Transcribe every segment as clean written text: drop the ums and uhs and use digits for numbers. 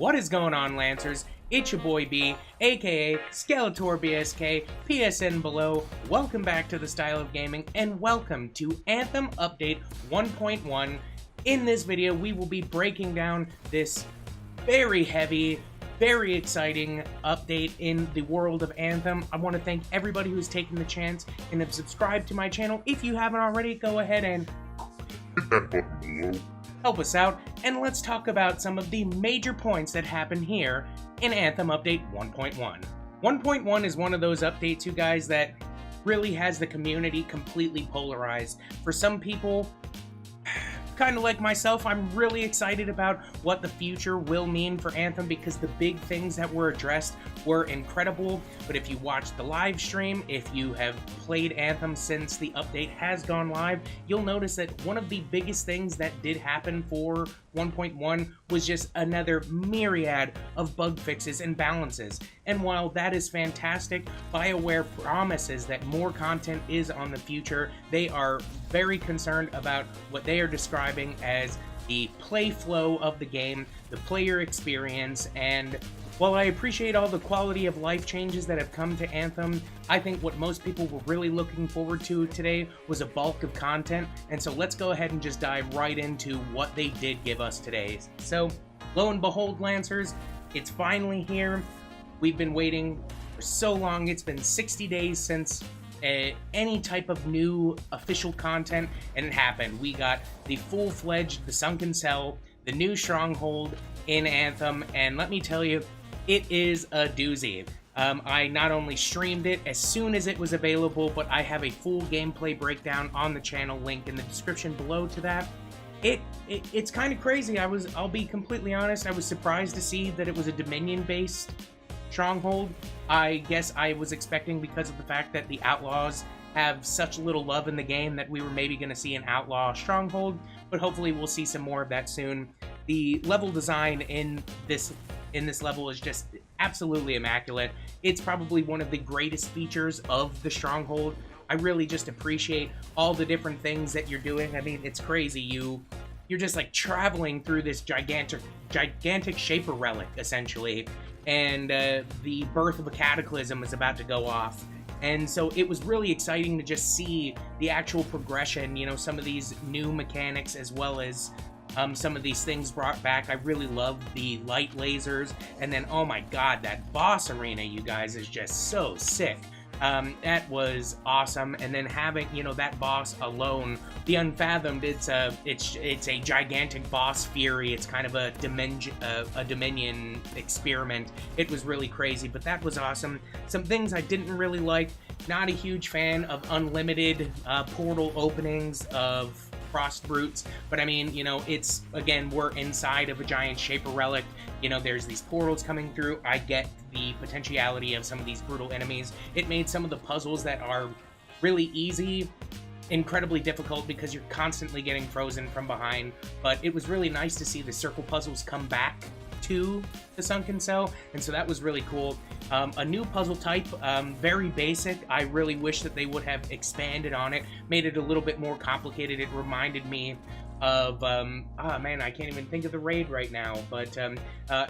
What is going on, Lancers? It's your boy B, aka Skeletor BSK, PSN below. Welcome back to the Style of Gaming, and welcome to Anthem Update 1.1. In this video, we will be breaking down this very heavy, very exciting update in the world of Anthem. I want to thank everybody who's taken the chance and have subscribed to my channel. If you haven't already, go ahead and hit that button below. Help us out, and let's talk about some of the major points that happen here in Anthem Update 1.1. 1.1 is one of those updates, you guys, that really has the community completely polarized. For some people, kind of like myself, I'm really excited about what the future will mean for Anthem because the big things that were addressed were incredible. But if you watched the live stream, if you have played Anthem since the update has gone live, you'll notice that one of the biggest things that did happen for 1.1 was just another myriad of bug fixes and balances. And while that is fantastic, BioWare promises that more content is on the future. They are very concerned about what they are describing as the play flow of the game, the player experience, and while I appreciate all the quality of life changes that have come to Anthem, I think what most people were really looking forward to today was a bulk of content, and so let's go ahead and just dive right into what they did give us today. So, lo and behold, Lancers, it's finally here. We've been waiting for so long. It's been 60 days since any type of new official content, and it happened. We got the full-fledged, the Sunken Cell, the new Stronghold in Anthem, and let me tell you, it is a doozy. I not only streamed it as soon as it was available, but I have a full gameplay breakdown on the channel, link in the description below to that. It's kind of crazy. I'll be completely honest, I was surprised to see that it was a Dominion-based Stronghold. I guess I was expecting, because of the fact that the Outlaws have such little love in the game, that we were maybe going to see an Outlaw Stronghold, but hopefully we'll see some more of that soon. The level design in this level is just absolutely immaculate. It's probably one of the greatest features of the Stronghold. I really just appreciate all the different things that you're doing. I mean, it's crazy. You're just like traveling through this gigantic Shaper relic, essentially, and the birth of a cataclysm is about to go off. And so it was really exciting to just see the actual progression, you know, some of these new mechanics as well as some of these things brought back. I really love the light lasers, and then, oh my god, that boss arena, you guys, is just so sick. That was awesome. And then having, you know, that boss alone, the Unfathomed, it's a gigantic boss fury. It's kind of a Dominion experiment. It was really crazy, but that was awesome. Some things I didn't really like. Not a huge fan of unlimited portal openings of Frost Brutes, but I mean, you know, it's, again, we're inside of a giant Shaper relic. You know, there's these portals coming through. I get the potentiality of some of these brutal enemies. It made some of the puzzles that are really easy incredibly difficult because you're constantly getting frozen from behind, but it was really nice to see the circle puzzles come back to the Sunken Cell, and so that was really cool. A new puzzle type, very basic. I really wish that they would have expanded on it, made it a little bit more complicated. It reminded me of, man, I can't even think of the raid right now, but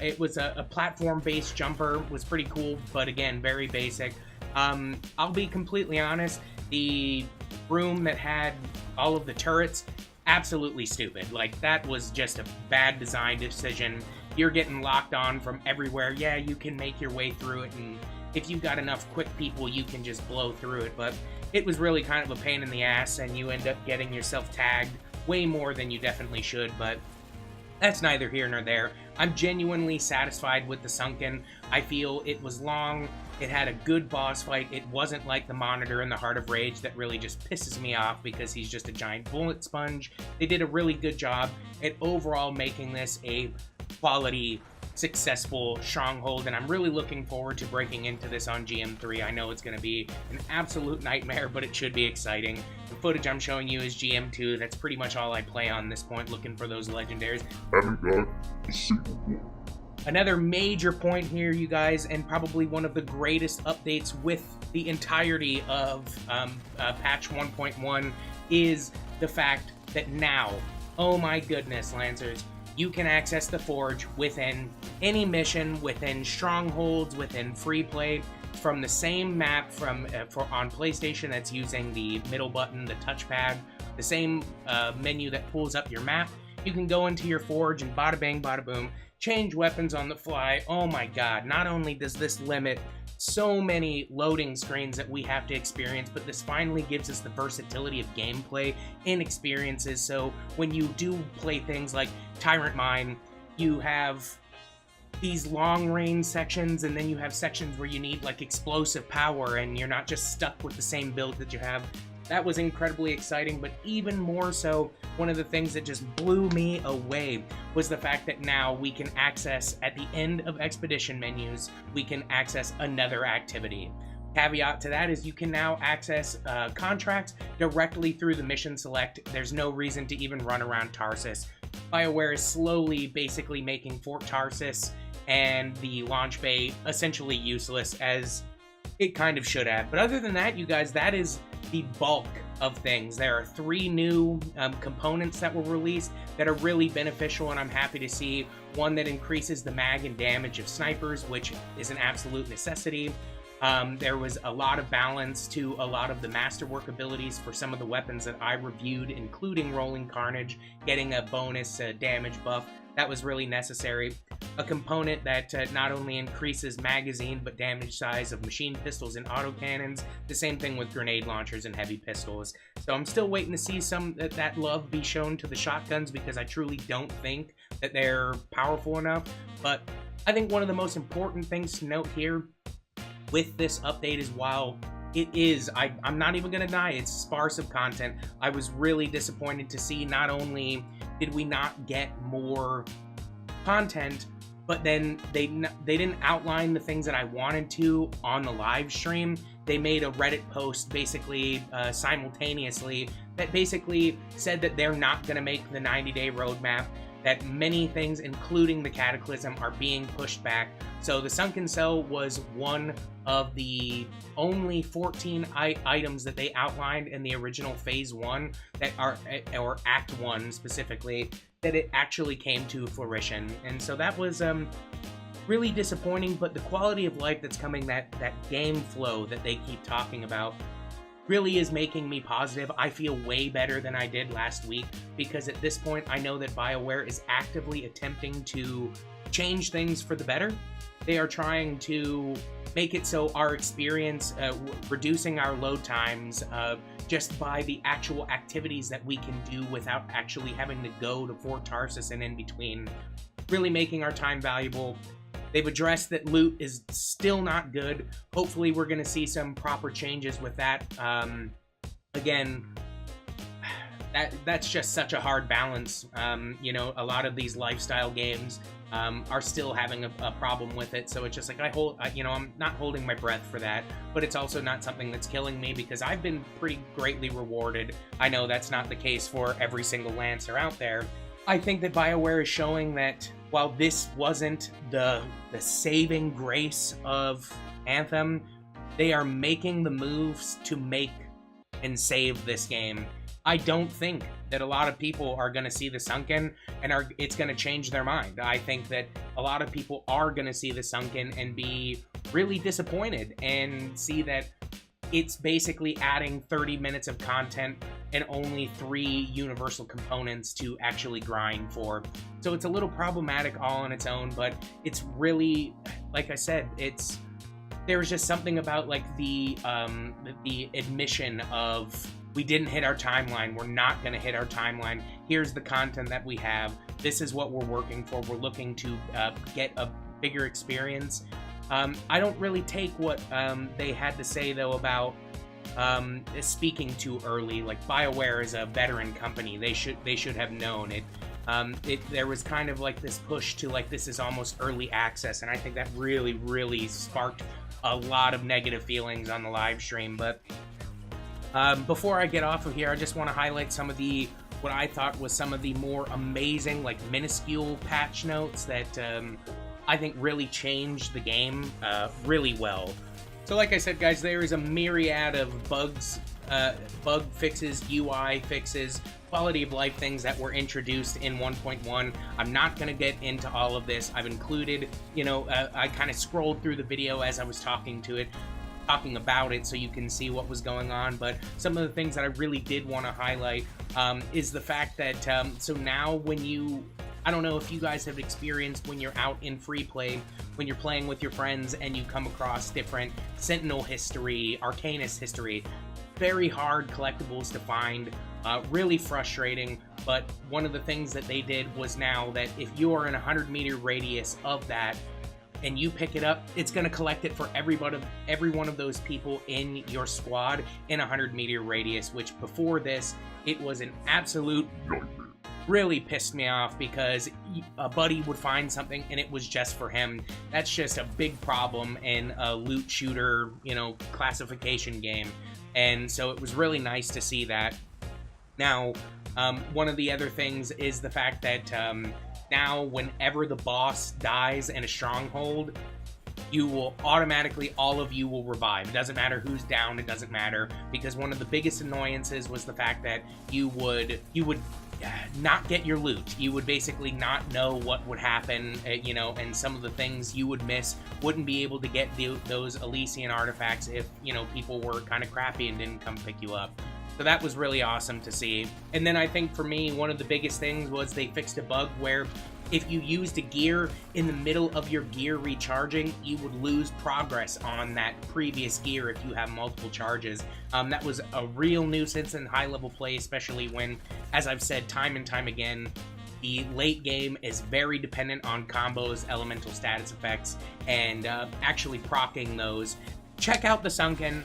it was a platform-based jumper, was pretty cool, but again, very basic. I'll be completely honest, the room that had all of the turrets, absolutely stupid. Like, that was just a bad design decision. You're getting locked on from everywhere. Yeah, you can make your way through it, and if you've got enough quick people, you can just blow through it, but it was really kind of a pain in the ass, and you end up getting yourself tagged way more than you definitely should, but that's neither here nor there. I'm genuinely satisfied with the Sunken. I feel it was long, it had a good boss fight, it wasn't like the Monitor in the Heart of Rage that really just pisses me off because he's just a giant bullet sponge. They did a really good job at overall making this a quality, successful Stronghold, and I'm really looking forward to breaking into this on GM3. I know it's going to be an absolute nightmare, but it should be exciting. The footage I'm showing you is GM2. That's pretty much all I play on this point, looking for those legendaries. Haven't got a single one. Another major point here, you guys, and probably one of the greatest updates with the entirety of patch 1.1 is the fact that now, oh my goodness, Lancers, you can access the Forge within any mission, within strongholds, within free play, from the same map on PlayStation that's using the middle button, the touchpad, the same menu that pulls up your map. You can go into your Forge and bada bang, bada boom, change weapons on the fly. Oh my god, not only does this limit so many loading screens that we have to experience, but this finally gives us the versatility of gameplay and experiences. So when you do play things like Tyrant Mine, you have these long range sections, and then you have sections where you need like explosive power and you're not just stuck with the same build that you have. That was incredibly exciting, but even more so, one of the things that just blew me away was the fact that now we can access, at the end of expedition menus, we can access another activity. Caveat to that is you can now access contracts directly through the mission select. There's no reason to even run around Tarsus. BioWare is slowly basically making Fort Tarsus and the launch bay essentially useless, as it kind of should have. But other than that, you guys, that is the bulk of things. There are 3 new components that were released that are really beneficial, and I'm happy to see. One that increases the mag and damage of snipers, which is an absolute necessity. There was a lot of balance to a lot of the masterwork abilities for some of the weapons that I reviewed, including Rolling Carnage, getting a bonus damage buff. That was really necessary. A component that not only increases magazine but damage size of machine pistols and autocannons. The same thing with grenade launchers and heavy pistols. So I'm still waiting to see some that love be shown to the shotguns, because I truly don't think that they're powerful enough. But I think one of the most important things to note here with this update is, while it is, I'm not even gonna deny it's sparse of content, I was really disappointed to see not only did we not get more content, but then they didn't outline the things that I wanted to on the live stream. They made a Reddit post basically simultaneously that basically said that they're not going to make the 90-day roadmap, that many things, including the Cataclysm, are being pushed back. So the Sunken Cell was one of the only 14 items that they outlined in the original Phase 1 that are, or Act 1 specifically, that it actually came to fruition. And so that was really disappointing, but the quality of life that's coming, that game flow that they keep talking about, really is making me positive. I feel way better than I did last week, because at this point I know that BioWare is actively attempting to change things for the better. They are trying to make it so our experience, reducing our load times just by the actual activities that we can do without actually having to go to Fort Tarsus and in between, really making our time valuable. They've addressed that loot is still not good. Hopefully we're going to see some proper changes with that. Again, that's just such a hard balance. You know, a lot of these lifestyle games are still having a problem with it. So it's just like, you know, I'm not holding my breath for that, but it's also not something that's killing me, because I've been pretty greatly rewarded. I know that's not the case for every single Lancer out there. I think that BioWare is showing that while this wasn't the saving grace of Anthem, they are making the moves to make and save this game. I don't think that a lot of people are going to see the Sunken and it's going to change their mind. I think that a lot of people are going to see the Sunken and be really disappointed and see that it's basically adding 30 minutes of content and only 3 universal components to actually grind for. So it's a little problematic all on its own, but it's really, like I said, there's just something about like the admission of, we didn't hit our timeline, we're not going to hit our timeline, here's the content that we have, this is what we're working for, we're looking to get a bigger experience. I don't really take what they had to say though about speaking too early. Like, BioWare is a veteran company, they should have known it. There was kind of like this push to like, this is almost early access, and I think that really sparked a lot of negative feelings on the live stream. But before I get off of here, I just want to highlight some of what I thought was some of the more amazing, like minuscule patch notes that I think really changed the game really well. So like I said, guys, there is a myriad of bugs bug fixes, UI fixes, quality of life things that were introduced in 1.1. I'm not going to get into all of this. I've included, I kind of scrolled through the video as I was talking about it so you can see what was going on, but some of the things that I really did want to highlight is the fact that so now when I don't know if you guys have experienced when you're out in free play, when you're playing with your friends and you come across different Sentinel history, Arcanist history, very hard collectibles to find, really frustrating, but one of the things that they did was now that if you are in a 100-meter radius of that, and you pick it up, it's going to collect it for every one of those people in your squad in a 100-meter radius, which before this, it was an absolute nightmare. Really pissed me off because a buddy would find something and it was just for him. That's just a big problem in a loot shooter, classification game. And so it was really nice to see that. Now, one of the other things is the fact that now, whenever the boss dies in a stronghold, you will automatically, all of you will revive. It doesn't matter who's down, it doesn't matter, because one of the biggest annoyances was the fact that you would not get your loot. You would basically not know what would happen, and some of the things you would miss, wouldn't be able to get those Elysian artifacts if, people were kind of crappy and didn't come pick you up. So that was really awesome to see. And then I think for me, one of the biggest things was they fixed a bug where if you used a gear in the middle of your gear recharging, you would lose progress on that previous gear if you have multiple charges. That was a real nuisance in high-level play, especially when, as I've said time and time again, the late game is very dependent on combos, elemental status effects, and actually proccing those. Check out the Sunken.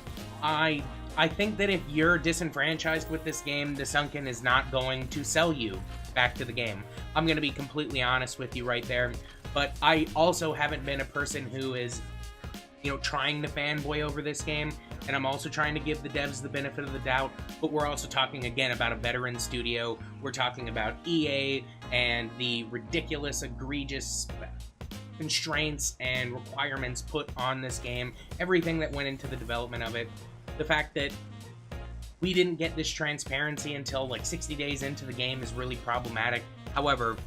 I think that if you're disenfranchised with this game, the Sunken is not going to sell you back to the game. I'm going to be completely honest with you right there. But I also haven't been a person who is, trying to fanboy over this game. And I'm also trying to give the devs the benefit of the doubt. But we're also talking, again, about a veteran studio. We're talking about EA and the ridiculous, egregious constraints and requirements put on this game. Everything that went into the development of it. The fact that we didn't get this transparency until like 60 days into the game is really problematic. However,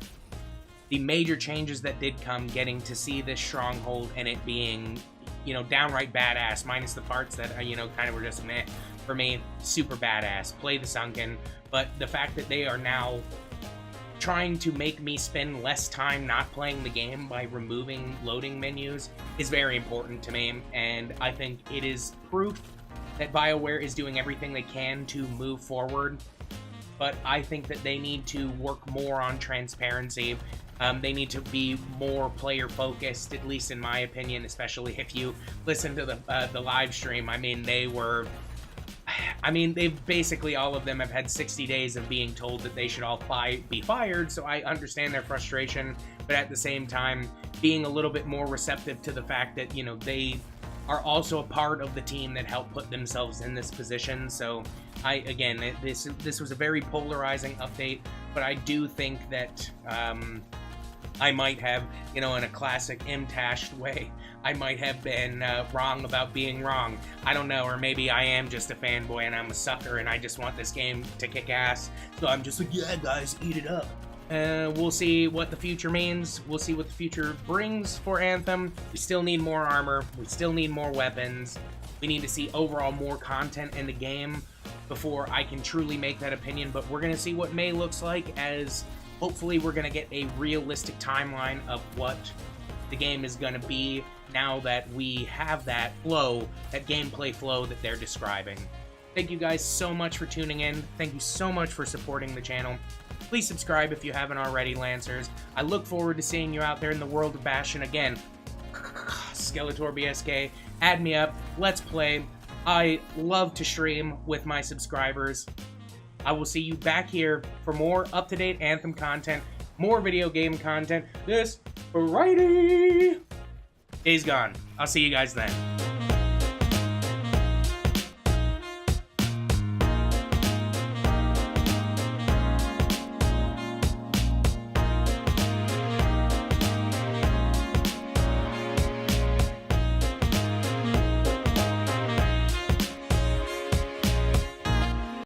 the major changes that did come, getting to see this stronghold and it being, downright badass, minus the parts that, kind of were just meh, for me, super badass. Play the Sunken, but the fact that they are now trying to make me spend less time not playing the game by removing loading menus is very important to me, and I think it is proof that BioWare is doing everything they can to move forward, but I think that they need to work more on transparency. They need to be more player-focused, at least in my opinion, especially if you listen to the live stream. They've basically, all of them have had 60 days of being told that they should all be fired, so I understand their frustration, but at the same time, being a little bit more receptive to the fact that, they are also a part of the team that helped put themselves in this position. So this was a very polarizing update, but I do think that I might have, in a classic M-tashed way, I might have been wrong about being wrong. I don't know, or maybe I am just a fanboy and I'm a sucker and I just want this game to kick ass. So I'm just like, yeah, guys, eat it up. We'll see what the future means. We'll see what the future brings for Anthem. We still need more armor. We still need more weapons. We need to see overall more content in the game before I can truly make that opinion. But we're going to see what May looks like, as hopefully we're going to get a realistic timeline of what the game is going to be now that we have that flow, that gameplay flow that they're describing. Thank you guys so much for tuning in. Thank you so much for supporting the channel. Please subscribe if you haven't already, Lancers. I look forward to seeing you out there in the world of Bastion again. Skeletor BSK, add me up, let's play. I love to stream with my subscribers. I will see you back here for more up-to-date Anthem content, more video game content this Friday. Days Gone. I'll see you guys then.